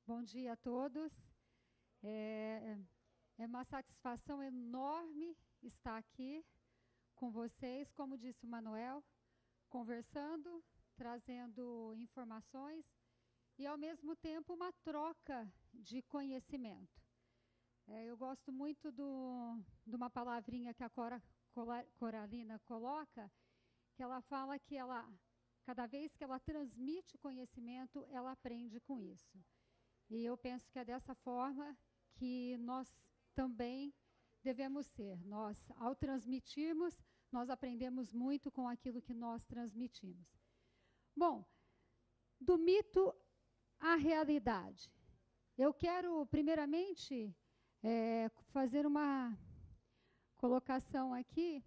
Bom dia a todos. É uma satisfação enorme estar aqui com vocês, como disse o Manuel, conversando, trazendo informações e, ao mesmo tempo, uma troca de conhecimento. Eu gosto muito de uma palavrinha que a Coralina coloca, que ela fala que cada vez que ela transmite conhecimento, ela aprende com isso. E eu penso que é dessa forma que nós também devemos ser. Nós, ao transmitirmos, nós aprendemos muito com aquilo que nós transmitimos. Bom, do mito à realidade. Eu quero, primeiramente, fazer uma colocação aqui,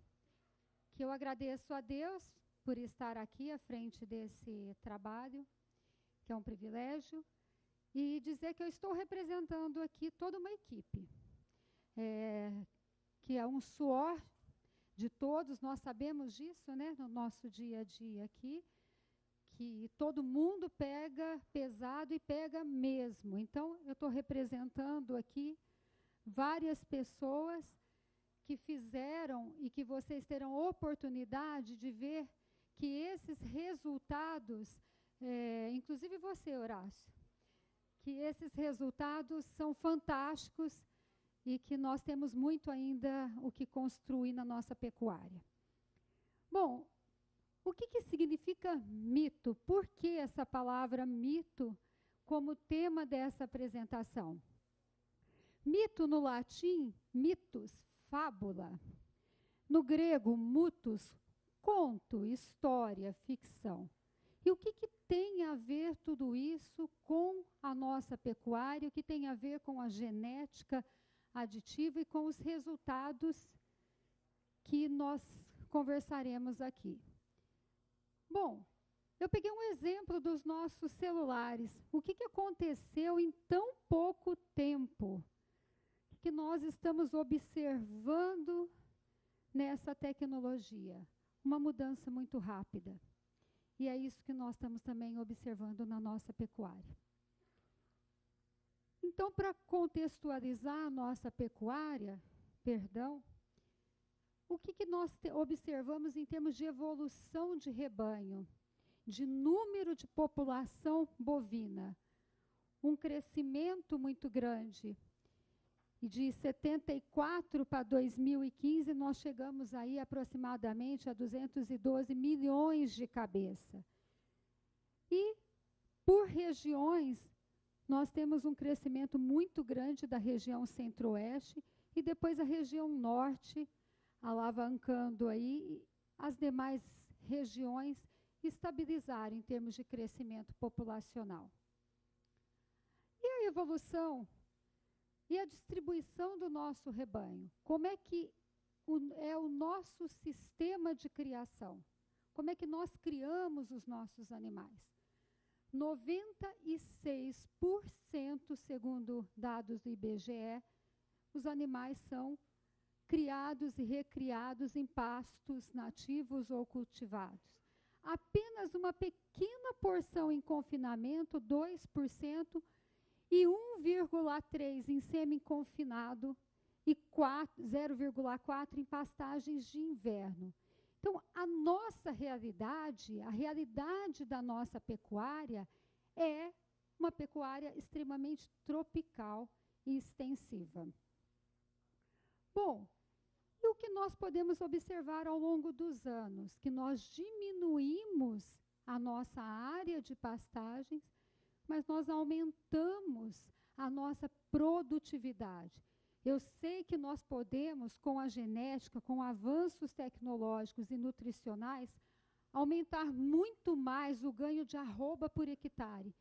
que eu agradeço a Deus por estar aqui à frente desse trabalho, que é um privilégio, e dizer que eu estou representando aqui toda uma equipe, que é um suor de todos, nós sabemos disso, né, no nosso dia a dia aqui, que todo mundo pega pesado e pega mesmo. Então, eu estou representando aqui várias pessoas que fizeram e que vocês terão oportunidade de ver que esses resultados, inclusive você, Horácio, que esses resultados são fantásticos e que nós temos muito ainda o que construir na nossa pecuária. Bom, o que significa mito? Por que essa palavra mito como tema dessa apresentação? Mito no latim, mitos, fábula. No grego, mutos, conto, história, ficção. E o que tem a ver tudo isso com a nossa pecuária, o que tem a ver com a genética aditiva e com os resultados que nós conversaremos aqui? Bom, eu peguei um exemplo dos nossos celulares. O que aconteceu em tão pouco tempo que nós estamos observando nessa tecnologia? Uma mudança muito rápida. E é isso que nós estamos também observando na nossa pecuária. Então, para contextualizar a nossa pecuária, o que nós observamos em termos de evolução de rebanho, de número de população bovina? Um crescimento muito grande. E de 74 para 2015, nós chegamos aí aproximadamente a 212 milhões de cabeça. E, por regiões, nós temos um crescimento muito grande da região centro-oeste e depois a região norte, alavancando aí as demais regiões estabilizar em termos de crescimento populacional. E a evolução e a distribuição do nosso rebanho? Como é que é o nosso sistema de criação? Como é que nós criamos os nossos animais? 96%, segundo dados do IBGE, os animais são criados e recriados em pastos nativos ou cultivados. Apenas uma pequena porção em confinamento, 2%, e 1,3% em semi-confinado e 0,4% em pastagens de inverno. Então, a nossa realidade, a realidade da nossa pecuária é uma pecuária extremamente tropical e extensiva. Bom, e o que nós podemos observar ao longo dos anos? Que nós diminuímos a nossa área de pastagens, mas nós aumentamos a nossa produtividade. Eu sei que nós podemos, com a genética, com avanços tecnológicos e nutricionais, aumentar muito mais o ganho de arroba por hectare.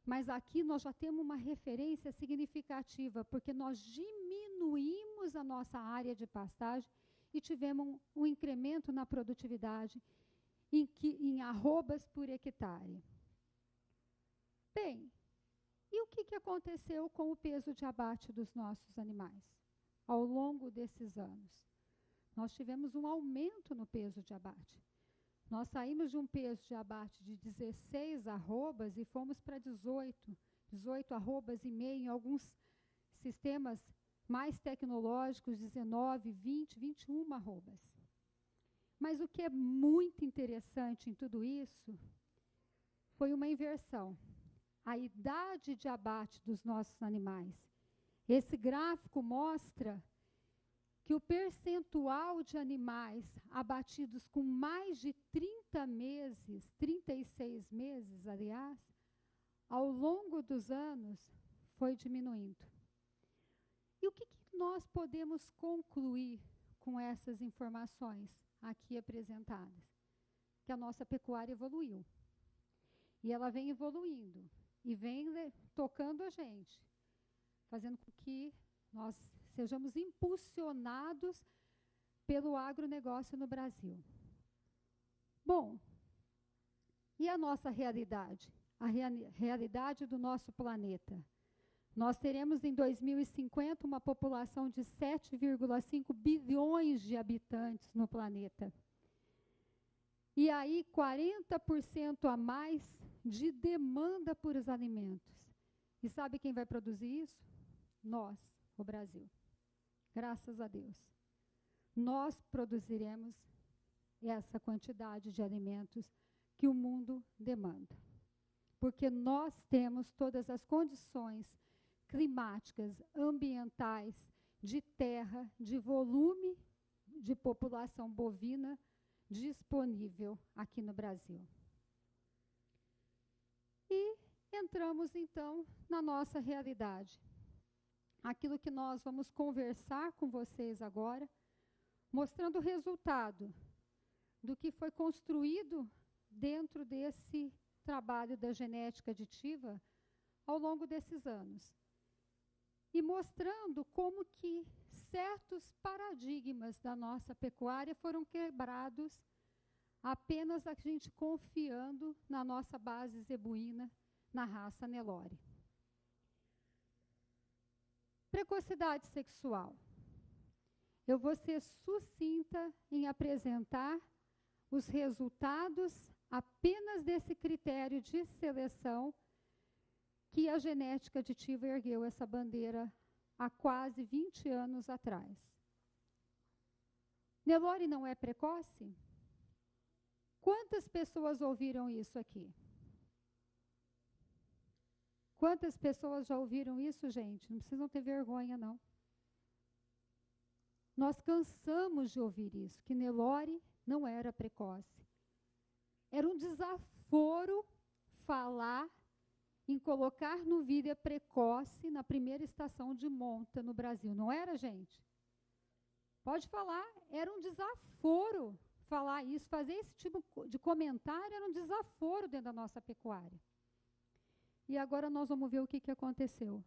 Mas aqui nós já temos uma referência significativa, porque nós diminuímos a nossa área de pastagem e tivemos um incremento na produtividade em arrobas por hectare. Bem, e o que aconteceu com o peso de abate dos nossos animais ao longo desses anos? Nós tivemos um aumento no peso de abate. Nós saímos de um peso de abate de 16 arrobas e fomos para 18. 18 arrobas, e-mail, em alguns sistemas mais tecnológicos, 19, 20, 21 arrobas. Mas o que é muito interessante em tudo isso foi uma inversão. A idade de abate dos nossos animais. Esse gráfico mostra que o percentual de animais abatidos com mais de 30 meses, 36 meses, aliás, ao longo dos anos, foi diminuindo. E o que nós podemos concluir com essas informações aqui apresentadas? Que a nossa pecuária evoluiu. E ela vem evoluindo. E vem tocando a gente, fazendo com que nós sejamos impulsionados pelo agronegócio no Brasil. Bom, e a nossa realidade? A realidade do nosso planeta. Nós teremos em 2050 uma população de 7,5 bilhões de habitantes no planeta. E aí 40% a mais de demanda por os alimentos. E sabe quem vai produzir isso? Nós, o Brasil. Graças a Deus. Nós produziremos essa quantidade de alimentos que o mundo demanda. Porque nós temos todas as condições climáticas, ambientais, de terra, de volume de população bovina disponível aqui no Brasil. E entramos, então, na nossa realidade. Aquilo que nós vamos conversar com vocês agora, mostrando o resultado do que foi construído dentro desse trabalho da genética aditiva ao longo desses anos. E mostrando como que certos paradigmas da nossa pecuária foram quebrados apenas a gente confiando na nossa base zebuína, na raça Nelore. Precocidade sexual. Eu vou ser sucinta em apresentar os resultados apenas desse critério de seleção que a genética aditiva ergueu essa bandeira há quase 20 anos atrás. Nelore não é precoce? Quantas pessoas ouviram isso aqui? Quantas pessoas já ouviram isso, gente? Não precisam ter vergonha, não. Nós cansamos de ouvir isso, que Nelore não era precoce. Era um desaforo falar em colocar no vídeo precoce na primeira estação de monta no Brasil. Não era, gente? Pode falar, era um desaforo falar isso, fazer esse tipo de comentário era um desaforo dentro da nossa pecuária. E agora nós vamos ver o que aconteceu.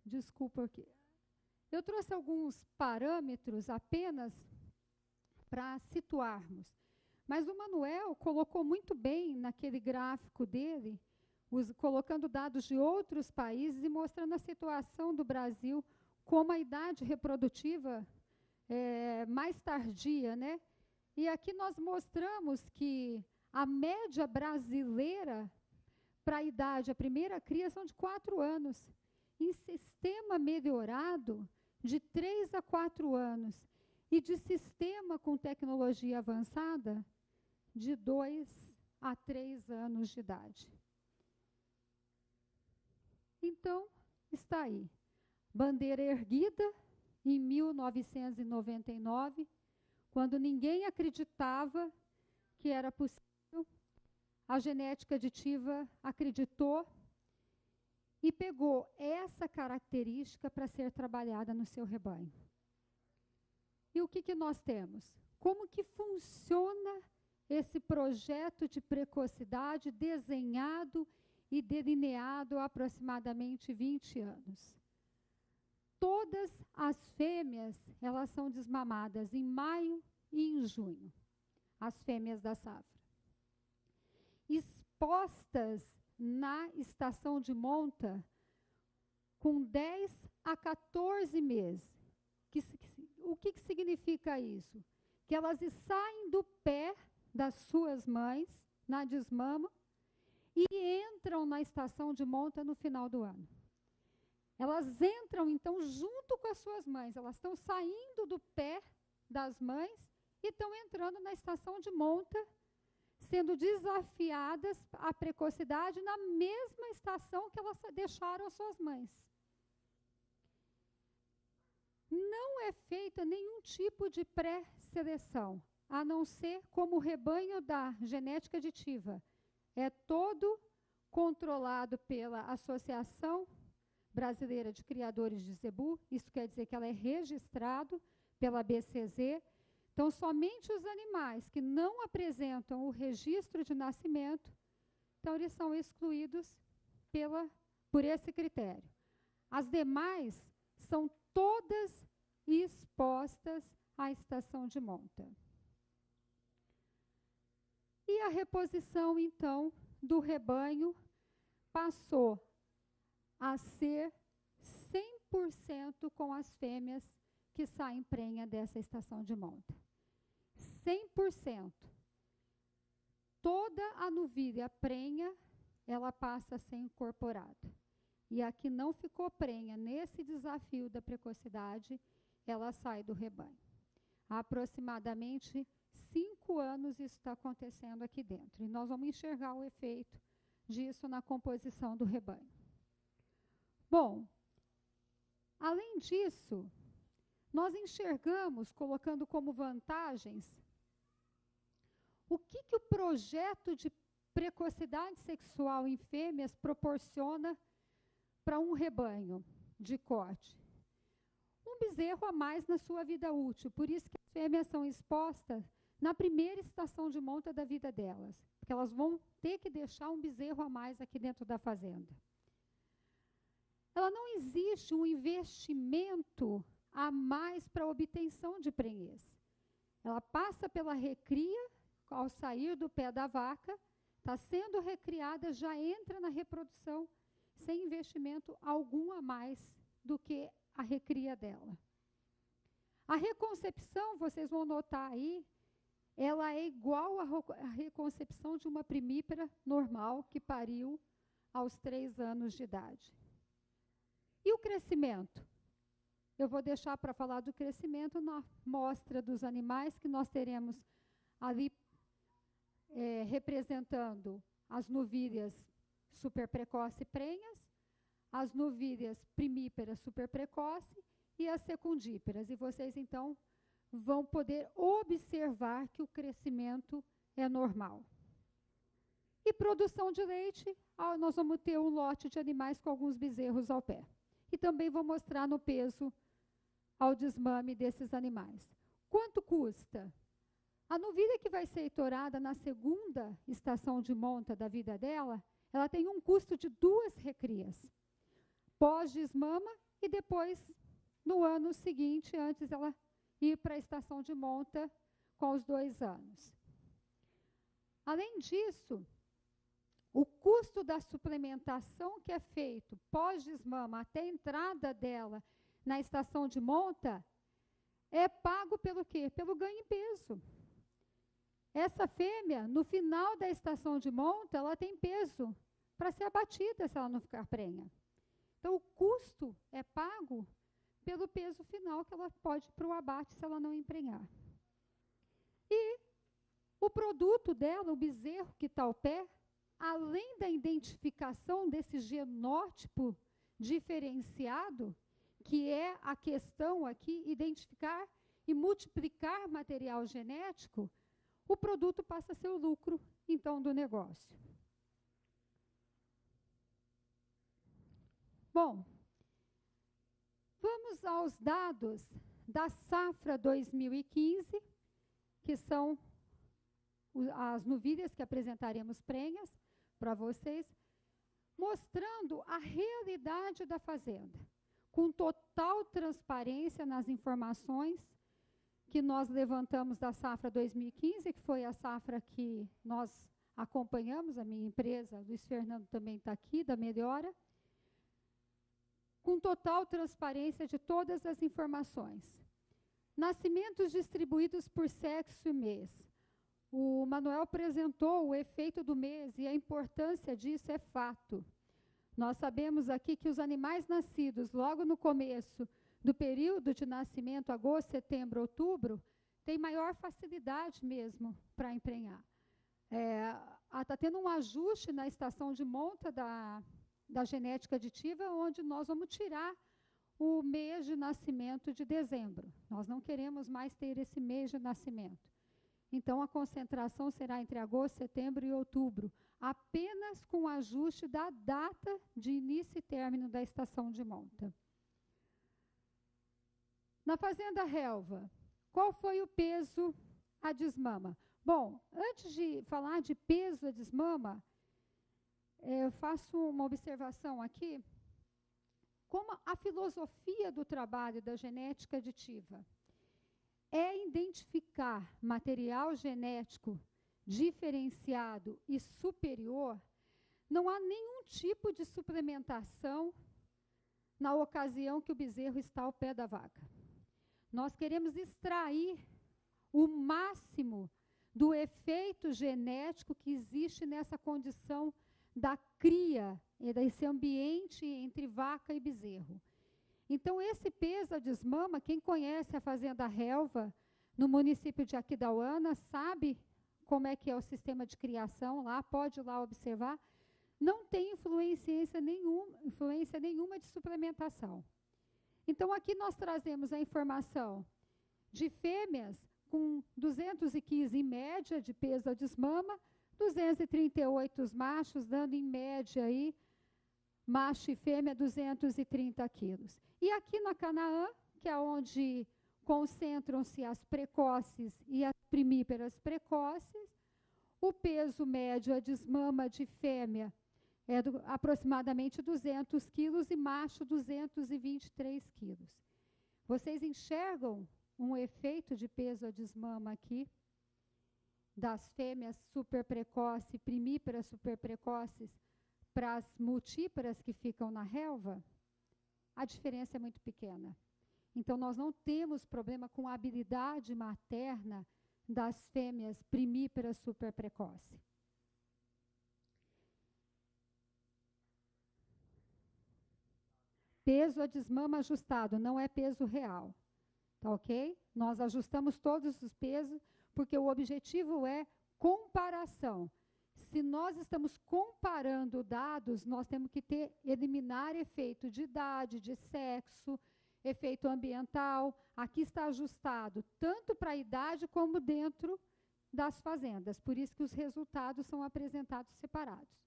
Desculpa, porque eu trouxe alguns parâmetros apenas para situarmos. Mas o Manuel colocou muito bem naquele gráfico dele, colocando dados de outros países e mostrando a situação do Brasil como a idade reprodutiva mais tardia, né? E aqui nós mostramos que a média brasileira para a idade, a primeira cria, são de 4 anos. Em sistema melhorado, de 3 a 4 anos. E de sistema com tecnologia avançada, de 2 a 3 anos de idade. Então, está aí. Bandeira erguida em 1999, quando ninguém acreditava que era possível, a genética aditiva acreditou e pegou essa característica para ser trabalhada no seu rebanho. E o que nós temos? Como que funciona esse projeto de precocidade desenhado e delineado há aproximadamente 20 anos? Todas as fêmeas, elas são desmamadas em maio e em junho, as fêmeas da safra. Expostas na estação de monta com 10 a 14 meses. O que significa isso? Que elas saem do pé das suas mães, na desmama, e entram na estação de monta no final do ano. Elas entram, então, junto com as suas mães. Elas estão saindo do pé das mães e estão entrando na estação de monta, sendo desafiadas à precocidade na mesma estação que elas deixaram as suas mães. Não é feita nenhum tipo de pré-seleção, a não ser como o rebanho da genética aditiva. É todo controlado pela Associação Brasileira de Criadores de Zebu, isso quer dizer que ela é registrado pela BCZ. Então, somente os animais que não apresentam o registro de nascimento, então eles são excluídos por esse critério. As demais são todas expostas à estação de monta. E a reposição, então, do rebanho passou a ser 100% com as fêmeas que saem prenha dessa estação de monta. 100%. Toda a novilha prenha, ela passa a ser incorporada. E a que não ficou prenha nesse desafio da precocidade, ela sai do rebanho. Há aproximadamente 5 anos isso está acontecendo aqui dentro. E nós vamos enxergar o efeito disso na composição do rebanho. Bom, além disso, nós enxergamos, colocando como vantagens, o que o projeto de precocidade sexual em fêmeas proporciona para um rebanho de corte. Um bezerro a mais na sua vida útil, por isso que as fêmeas são expostas na primeira estação de monta da vida delas, porque elas vão ter que deixar um bezerro a mais aqui dentro da fazenda. Ela não existe um investimento a mais para obtenção de prenhez. Ela passa pela recria, ao sair do pé da vaca, está sendo recriada, já entra na reprodução, sem investimento algum a mais do que a recria dela. A reconcepção, vocês vão notar aí, ela é igual à reconcepção de uma primípara normal que pariu aos 3 anos de idade. E o crescimento? Eu vou deixar para falar do crescimento na mostra dos animais que nós teremos ali representando as novilhas super precoce prenhas, as novilhas primíperas super precoce e as secundíperas. E vocês, então, vão poder observar que o crescimento é normal. E produção de leite, nós vamos ter um lote de animais com alguns bezerros ao pé. E também vou mostrar no peso ao desmame desses animais. Quanto custa? A novilha que vai ser eitorada na segunda estação de monta da vida dela, ela tem um custo de 2 recrias. Pós-desmama e depois, no ano seguinte, antes ela ir para a estação de monta com os 2 anos. Além disso, o custo da suplementação que é feito pós-desmama até a entrada dela na estação de monta é pago pelo quê? Pelo ganho em peso. Essa fêmea, no final da estação de monta, ela tem peso para ser abatida se ela não ficar prenha. Então, o custo é pago pelo peso final que ela pode ir para o abate se ela não emprenhar. E o produto dela, o bezerro que está ao pé, além da identificação desse genótipo diferenciado, que é a questão aqui, identificar e multiplicar material genético, o produto passa a ser o lucro, então, do negócio. Bom, vamos aos dados da safra 2015, que são as novilhas que apresentaremos prenhas para vocês, mostrando a realidade da fazenda, com total transparência nas informações que nós levantamos da safra 2015, que foi a safra que nós acompanhamos, a minha empresa, Luiz Fernando também está aqui, da Melhora, com total transparência de todas as informações. Nascimentos distribuídos por sexo e mês. O Manuel apresentou o efeito do mês e a importância disso é fato. Nós sabemos aqui que os animais nascidos logo no começo do período de nascimento, agosto, setembro, outubro, têm maior facilidade mesmo para emprenhar. Está tendo um ajuste na estação de monta da genética aditiva, onde nós vamos tirar o mês de nascimento de dezembro. Nós não queremos mais ter esse mês de nascimento. Então, a concentração será entre agosto, setembro e outubro, apenas com o ajuste da data de início e término da estação de monta. Na fazenda relva, qual foi o peso a desmama? Bom, antes de falar de peso a desmama, eu faço uma observação aqui, como a filosofia do trabalho da genética aditiva é identificar material genético diferenciado e superior, não há nenhum tipo de suplementação na ocasião que o bezerro está ao pé da vaca. Nós queremos extrair o máximo do efeito genético que existe nessa condição da cria, e desse ambiente entre vaca e bezerro. Então, esse peso a desmama, quem conhece a fazenda relva, no município de Aquidauana, sabe como é que é o sistema de criação lá, pode ir lá observar, não tem influência nenhuma de suplementação. Então, aqui nós trazemos a informação de fêmeas com 215 em média de peso a desmama, 238 os machos, dando em média aí, macho e fêmea, 230 quilos. E aqui na Canaã, que é onde concentram-se as precoces e as primíparas precoces, o peso médio a desmama de fêmea é aproximadamente 200 quilos e macho 223 quilos. Vocês enxergam um efeito de peso a desmama aqui, das fêmeas super precoces, primíparas super precoces, para as multíparas que ficam na relva? A diferença é muito pequena. Então, nós não temos problema com a habilidade materna das fêmeas primíparas super precoce. Peso a desmama ajustado, não é peso real. Tá ok? Nós ajustamos todos os pesos, porque o objetivo é comparação. Se nós estamos comparando dados, nós temos que eliminar efeito de idade, de sexo, efeito ambiental. Aqui está ajustado tanto para a idade como dentro das fazendas. Por isso que os resultados são apresentados separados.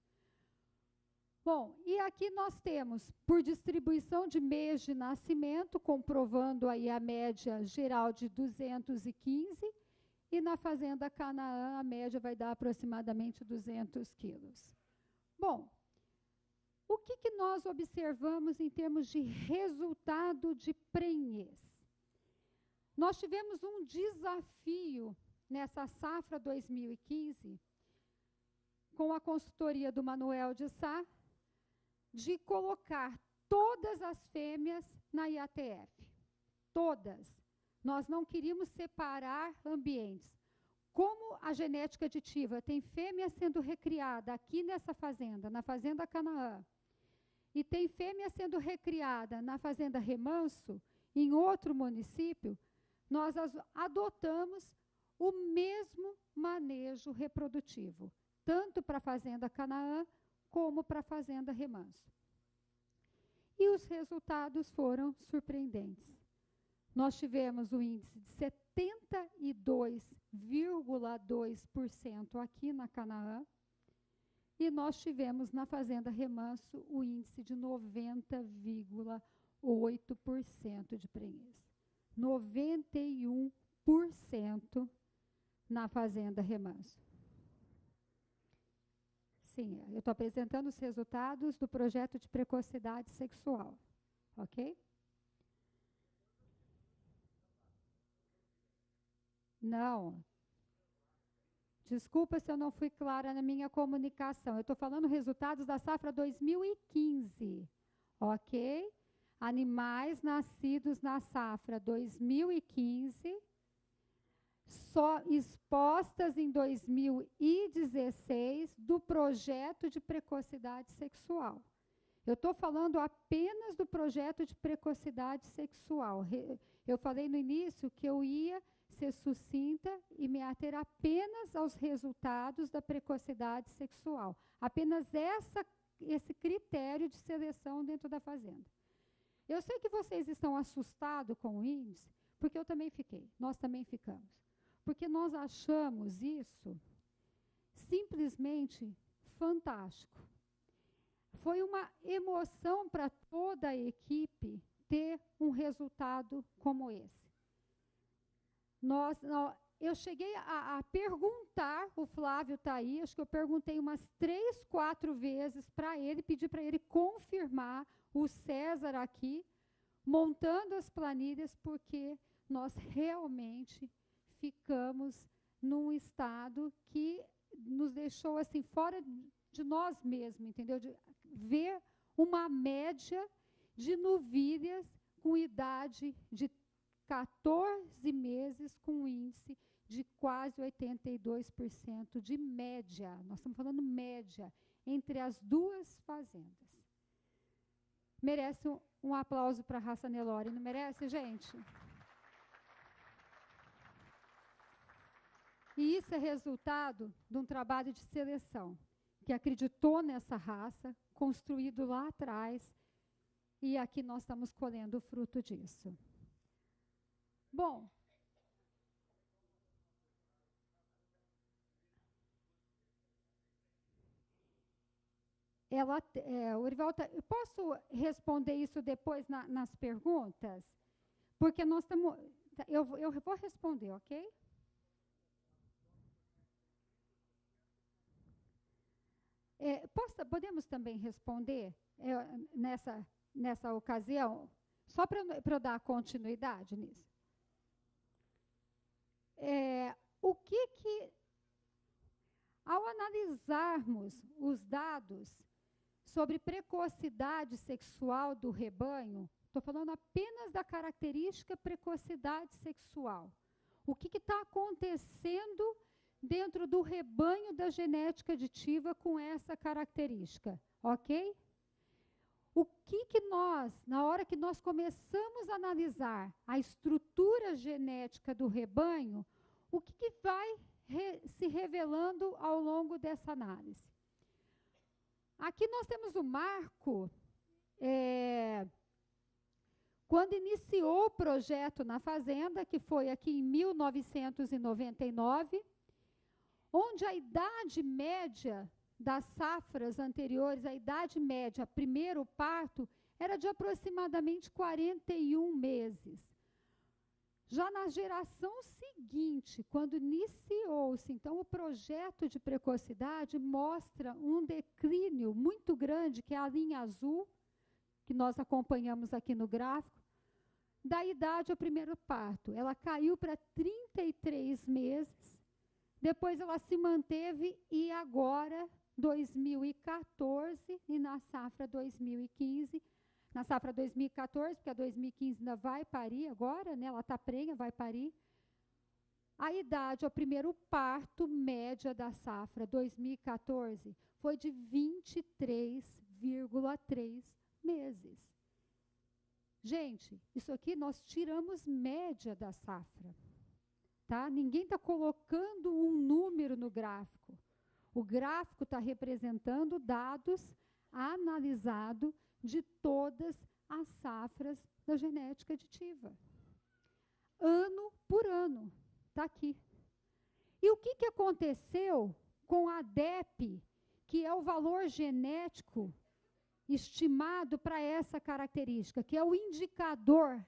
Bom, e aqui nós temos, por distribuição de mês de nascimento, comprovando aí a média geral de 215, e na fazenda Canaã a média vai dar aproximadamente 200 quilos. Bom, o que nós observamos em termos de resultado de prenhez? Nós tivemos um desafio nessa safra 2015, com a consultoria do Manuel de Sá, de colocar todas as fêmeas na IATF. Todas. Nós não queríamos separar ambientes. Como a genética aditiva tem fêmea sendo recriada aqui nessa fazenda, na fazenda Canaã, e tem fêmea sendo recriada na fazenda Remanso, em outro município, nós adotamos o mesmo manejo reprodutivo, tanto para a fazenda Canaã como para a fazenda Remanso. E os resultados foram surpreendentes. Nós tivemos um índice de 72,2% aqui na Canaã, e nós tivemos na fazenda Remanso o índice de 90,8% de prenhez. 91% na fazenda Remanso. Sim, eu estou apresentando os resultados do projeto de precocidade sexual, ok? Não. Desculpa se eu não fui clara na minha comunicação. Eu estou falando resultados da safra 2015, ok? Animais nascidos na safra 2015 só expostas em 2016 do projeto de precocidade sexual. Eu estou falando apenas do projeto de precocidade sexual. Eu falei no início que eu ia ser sucinta e me ater apenas aos resultados da precocidade sexual. Apenas esse critério de seleção dentro da fazenda. Eu sei que vocês estão assustados com o índice, porque eu também fiquei, nós também ficamos. Porque nós achamos isso simplesmente fantástico. Foi uma emoção para toda a equipe ter um resultado como esse. Eu cheguei a perguntar, o Flávio está aí, acho que eu perguntei umas 3, 4 vezes para ele, pedi para ele confirmar, o César aqui, montando as planilhas, porque nós realmente ficamos num estado que nos deixou assim fora de nós mesmos, entendeu? De ver uma média de novilhas com idade de 14 meses com um índice de quase 82% de média. Nós estamos falando média entre as duas fazendas. Merece um aplauso para a raça Nelore, não merece, gente? E isso é resultado de um trabalho de seleção, que acreditou nessa raça, construído lá atrás, e aqui nós estamos colhendo o fruto disso. Bom, eu posso responder isso depois nas perguntas? Porque nós estamos... Eu vou responder, ok? Podemos também responder nessa ocasião, só para eu dar continuidade nisso. Ao analisarmos os dados sobre precocidade sexual do rebanho, estou falando apenas da característica precocidade sexual. O que está acontecendo dentro do rebanho da genética aditiva com essa característica, ok? O que nós, na hora que nós começamos a analisar a estrutura genética do rebanho, o que vai se revelando ao longo dessa análise? Aqui nós temos o marco, quando iniciou o projeto na fazenda, que foi aqui em 1999, onde a idade média das safras anteriores, a idade média, primeiro parto, era de aproximadamente 41 meses. Já na geração seguinte, quando iniciou-se, então, o projeto de precocidade mostra um declínio muito grande, que é a linha azul, que nós acompanhamos aqui no gráfico, da idade ao primeiro parto. Ela caiu para 33 meses, depois ela se manteve e agora, 2014 e na safra 2015, na safra 2014, porque a 2015 ainda vai parir agora, né? Ela está prenha, vai parir. A idade ao primeiro parto média da safra 2014 foi de 23,3 meses. Gente, isso aqui nós tiramos média da safra. Tá? Ninguém está colocando um número no gráfico. O gráfico está representando dados analisados de todas as safras da genética aditiva. Ano por ano. Está aqui. E o que aconteceu com a DEP, que é o valor genético estimado para essa característica, que é o indicador,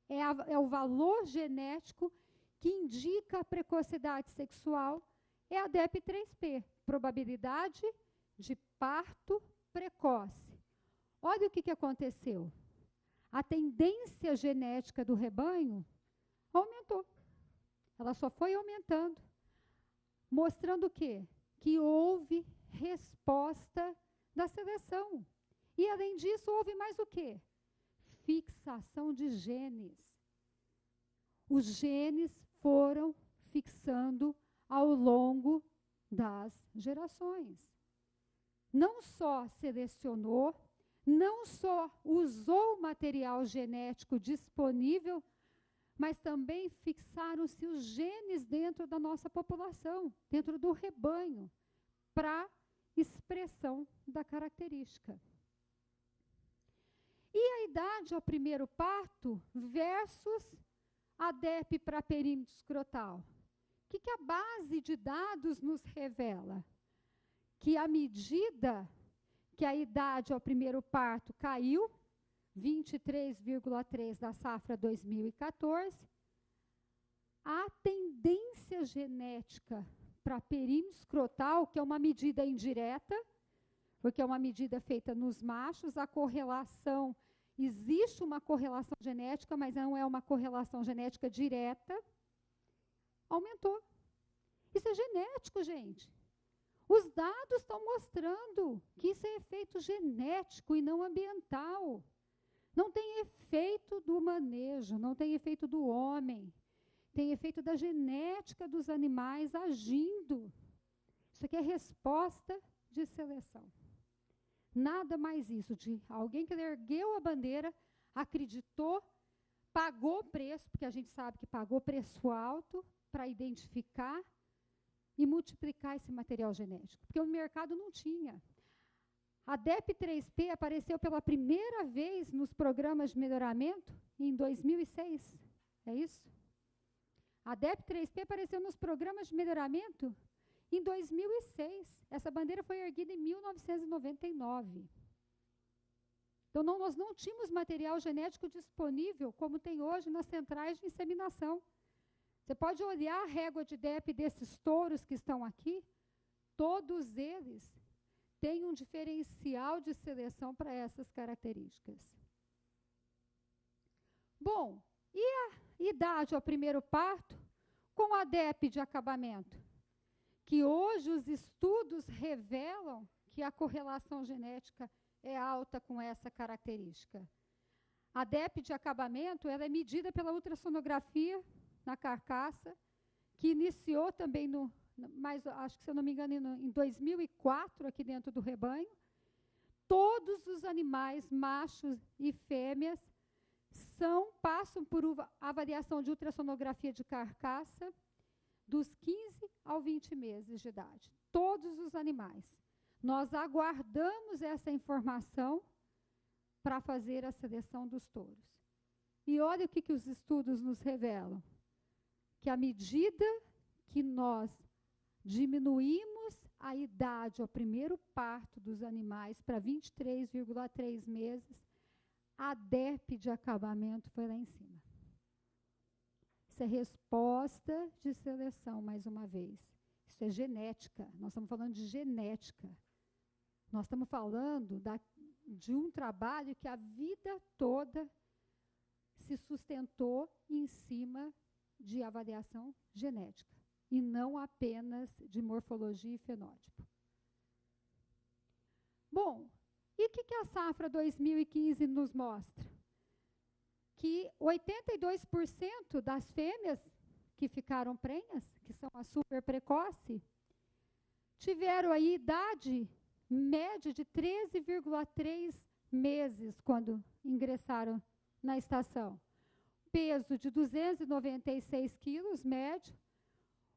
é o valor genético que indica a precocidade sexual, é a DEP3P, probabilidade de parto precoce. Olha o que aconteceu. A tendência genética do rebanho aumentou. Ela só foi aumentando, mostrando o quê? Que houve resposta da seleção. E, além disso, houve mais o quê? Fixação de genes. Os genes foram fixando ao longo das gerações. Não só selecionou, não só usou o material genético disponível, mas também fixaram-se os genes dentro da nossa população, dentro do rebanho, para expressão da característica. E a idade ao primeiro parto versus a DEP para perímetro escrotal. O que a base de dados nos revela? Que à medida que a idade ao primeiro parto caiu, 23,3 da safra 2014, a tendência genética para perímetro escrotal, que é uma medida indireta, porque é uma medida feita nos machos, a correlação, existe uma correlação genética, mas não é uma correlação genética direta, aumentou. Isso é genético, gente. Os dados estão mostrando que isso é efeito genético e não ambiental. Não tem efeito do manejo, não tem efeito do homem. Tem efeito da genética dos animais agindo. Isso aqui é resposta de seleção. Nada mais isso, de alguém que ergueu a bandeira, acreditou, pagou o preço, porque a gente sabe que pagou preço alto para identificar e multiplicar esse material genético, porque o mercado não tinha. A DEP3P apareceu pela primeira vez nos programas de melhoramento em 2006, é isso? A DEP3P apareceu nos programas de melhoramento em 2006. Essa bandeira foi erguida em 1999. Então, nós não tínhamos material genético disponível, como tem hoje nas centrais de inseminação. Você pode olhar a régua de DEP desses touros que estão aqui, todos eles têm um diferencial de seleção para essas características. Bom, e a idade ao primeiro parto com a DEP de acabamento? Que hoje os estudos revelam que a correlação genética é alta com essa característica. A DEP de acabamento ela é medida pela ultrassonografia na carcaça, que iniciou também mas acho que, se eu não me engano, em 2004, aqui dentro do rebanho. Todos os animais, machos e fêmeas, passam por avaliação de ultrassonografia de carcaça dos 15 aos 20 meses de idade. Todos os animais. Nós aguardamos essa informação para fazer a seleção dos touros. E olha o que os estudos nos revelam. Que à medida que nós diminuímos a idade ao primeiro parto dos animais para 23,3 meses, a DEP de acabamento foi lá em cima. Isso é resposta de seleção, mais uma vez. Isso é genética. Nós estamos falando de genética. Nós estamos falando de um trabalho que a vida toda se sustentou em cima de avaliação genética, e não apenas de morfologia e fenótipo. Bom, e o que a safra 2015 nos mostra? Que 82% das fêmeas que ficaram prenhas, que são a super precoce, tiveram aí idade média de 13,3 meses quando ingressaram na estação. Peso de 296 quilos, médio.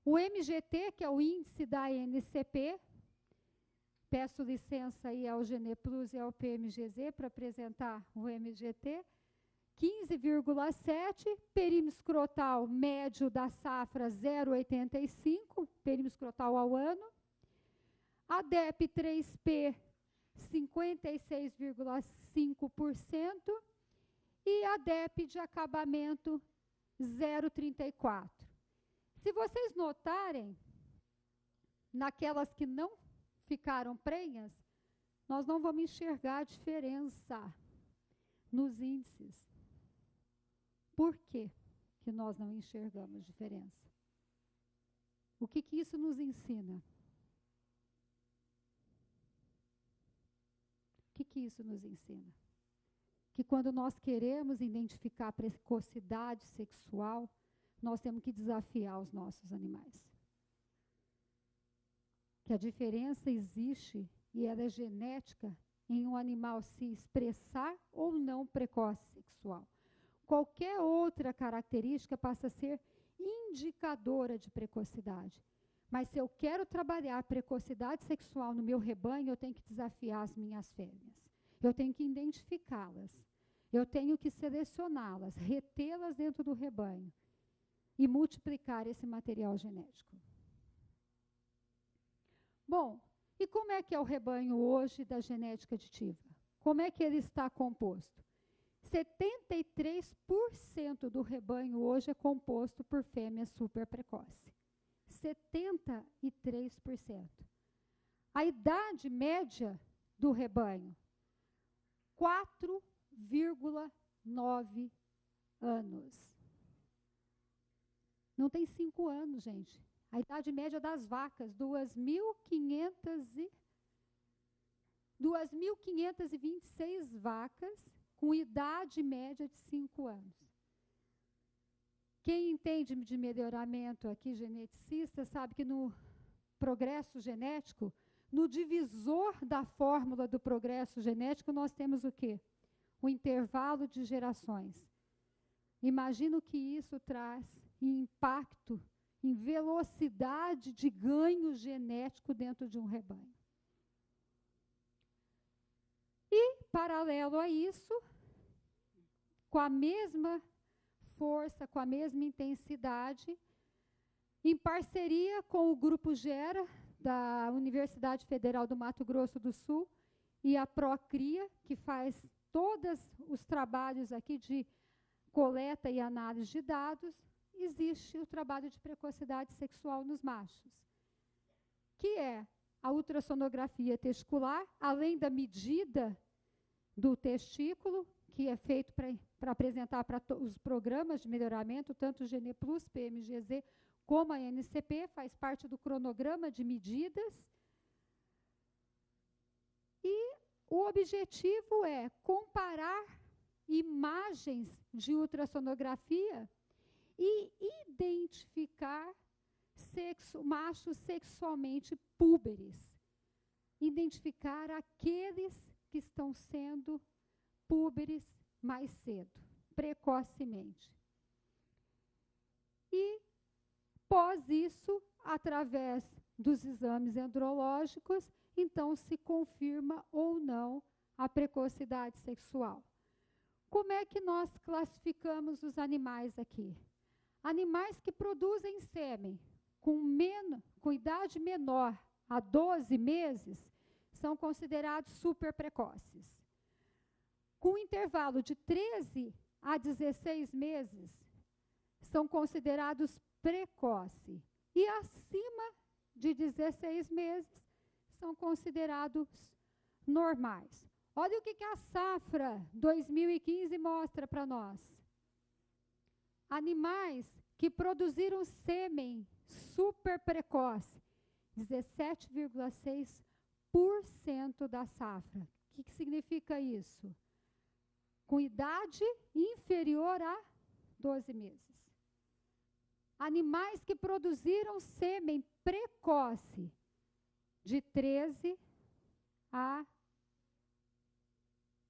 O MGT, que é o índice da ANCP, peço licença aí ao GENE Plus e ao PMGZ para apresentar o MGT, 15,7, perímetro escrotal médio da safra 0,85, perímetro escrotal ao ano. A DEP 3P, 56,5%. E a DEP de acabamento 0,34. Se vocês notarem, naquelas que não ficaram prenhas, nós não vamos enxergar a diferença nos índices. Por quê que nós não enxergamos diferença? O que isso nos ensina? O que isso nos ensina? Que quando nós queremos identificar a precocidade sexual, nós temos que desafiar os nossos animais. Que a diferença existe, e ela é genética, em um animal se expressar ou não precoce sexual. Qualquer outra característica passa a ser indicadora de precocidade. Mas se eu quero trabalhar a precocidade sexual no meu rebanho, eu tenho que desafiar as minhas fêmeas. Eu tenho que identificá-las. Eu tenho que selecioná-las, retê-las dentro do rebanho e multiplicar esse material genético. Bom, e como é que é o rebanho hoje da genética aditiva? Como é que ele está composto? 73% do rebanho hoje é composto por fêmeas super precoces. 73%. A idade média do rebanho, 4,9 anos. Não tem 5 anos, gente. A idade média das vacas, 2.526 vacas com idade média de 5 anos. Quem entende de melhoramento aqui, geneticista, sabe que no progresso genético, no divisor da fórmula do progresso genético, nós temos o quê? O intervalo de gerações. Imagina o que isso traz em impacto, em velocidade de ganho genético dentro de um rebanho. E, paralelo a isso, com a mesma força, com a mesma intensidade, em parceria com o Grupo Gera, da Universidade Federal do Mato Grosso do Sul, e a Procria, que faz todos os trabalhos aqui de coleta e análise de dados, existe o trabalho de precocidade sexual nos machos, que é a ultrassonografia testicular, além da medida do testículo, que é feito para apresentar para os programas de melhoramento, tanto o Gene Plus, PMGZ, como a NCP, faz parte do cronograma de medidas. E o objetivo é comparar imagens de ultrassonografia e identificar machos sexualmente púberes. Identificar aqueles que estão sendo púberes mais cedo, precocemente. E, após isso, através dos exames andrológicos, então se confirma ou não a precocidade sexual. Como é que nós classificamos os animais aqui? Animais que produzem sêmen com idade menor a 12 meses são considerados super precoces. Com intervalo de 13 a 16 meses, são considerados precoce. E acima de 16 meses, são considerados normais. Olha o que a safra 2015 mostra para nós. Animais que produziram sêmen super precoce, 17,6% da safra. O que significa isso? Com idade inferior a 12 meses. Animais que produziram sêmen precoce, de 13 a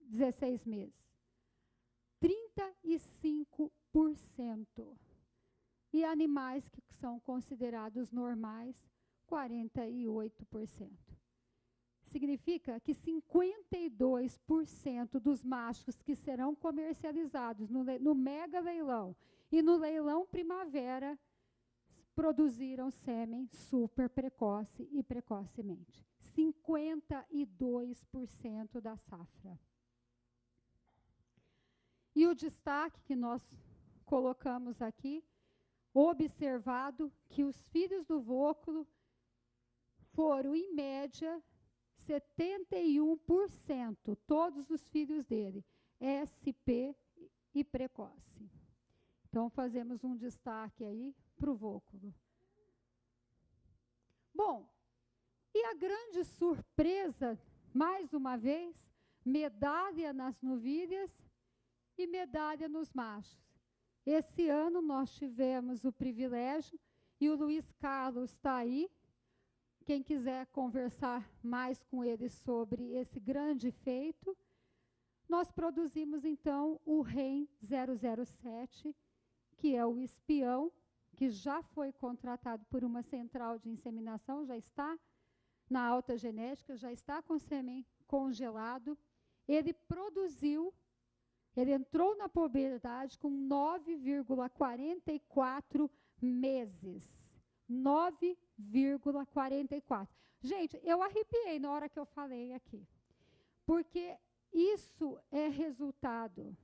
16 meses. 35%. E animais que são considerados normais, 48%. Significa que 52% dos machos que serão comercializados no mega leilão e no leilão primavera produziram sêmen super precoce e precocemente. 52% da safra. E o destaque que nós colocamos aqui, observado que os filhos do vôculo foram, em média, 71%, todos os filhos dele, SP e precoce. Então, fazemos um destaque aí para o vôculo. Bom, e a grande surpresa, mais uma vez, medalha nas novilhas e medalha nos machos. Esse ano nós tivemos o privilégio, e o Luiz Carlos está aí, quem quiser conversar mais com ele sobre esse grande feito, nós produzimos, então, o REM 007, que é o espião, que já foi contratado por uma central de inseminação, já está na alta genética, já está com sêmen congelado. Ele produziu, ele entrou na puberdade com 9,44 meses. 9,44. Gente, eu arrepiei na hora que eu falei aqui. Porque isso é resultado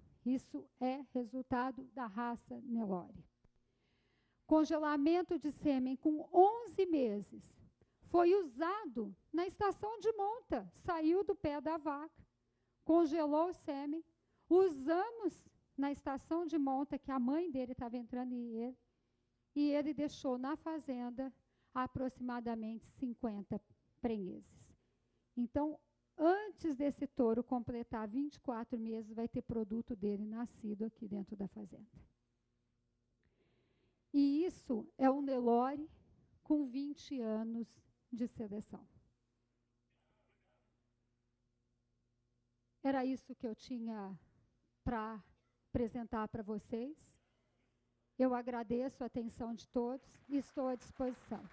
da raça Nelore. Congelamento de sêmen com 11 meses. Foi usado na estação de monta, saiu do pé da vaca, congelou o sêmen, usamos na estação de monta, que a mãe dele estava entrando e ele deixou na fazenda aproximadamente 50 prenheses. Então, antes desse touro completar 24 meses, vai ter produto dele nascido aqui dentro da fazenda. E isso é um Nelore com 20 anos de seleção. Era isso que eu tinha para apresentar para vocês. Eu agradeço a atenção de todos e estou à disposição.